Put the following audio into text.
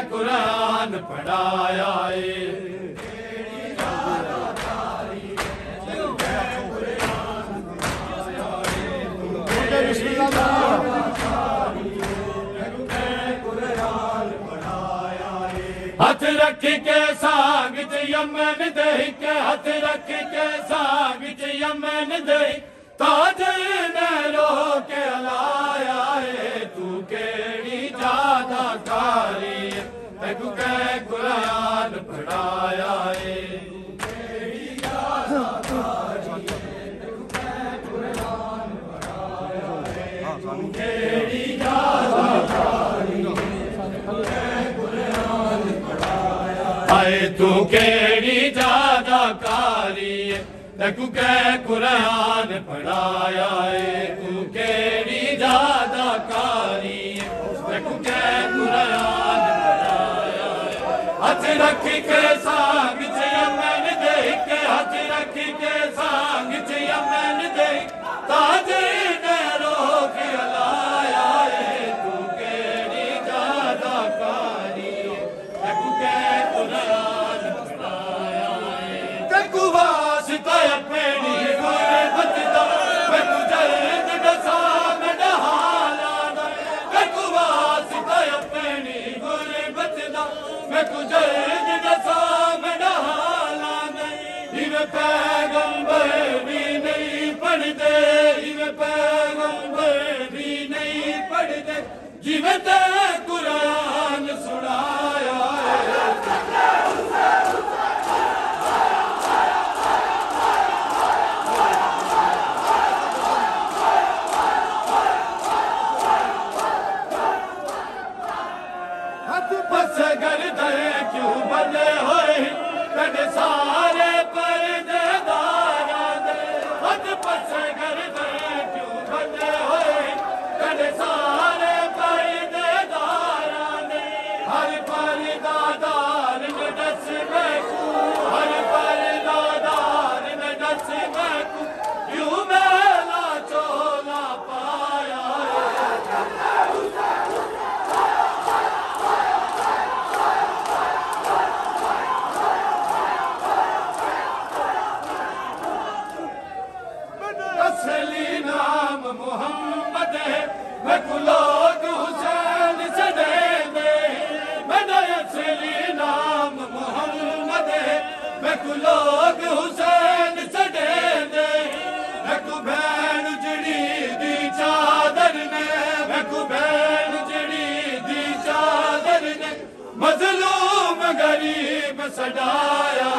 कुरान पढ़ाया हथ रख के साग च यमन दही के हथ रख के साग च यमन दही ताज ने रो के लाया है तू केड़ी ज्यादा कारी तू के कुरान पढ़ाया है तू केड़ी ज्यादा कारी तू के कुरान पढ़ाया है तू केड़ी ज्यादा कारी तू के कुरान पढ़ाया हथ रख के सांग च यमन दे के हथ रख के सांग च यमन दे ताज ने रो के लाया है तू केड़ी ज्यादा कारी तू के कुरान पढ़ाया है तू वास्ता अपनी गुरबत दा मैं जल्द दसा मैं हाला तू वास्ता अपनी गुरबत दा मैं जल्द दसा मैं हाला इवे पैगंबर भी नहीं पढ़दे इवे पैगंबर भी नहीं पढ़दे जिवें ते कुरान सुनाया क्यों बंदे होए कद सारे पर्देदारा दे हद पस करदे क्यों बंदे होए कद सारे पर्देदारा दे हर पर्दादार ने दस मैं हर पर्दादार ने दस मैं क्यों मेला चोला पाया मोहम्मद है मैं लोग हुसैन से दे दे मेरा असली नाम मोहम्मद है मैं लोग हुसैन से दे दे मैं भैन जड़ी दी चादर ने मैं भैन जड़ी दी चादर ने मजलूम गरीब सजाया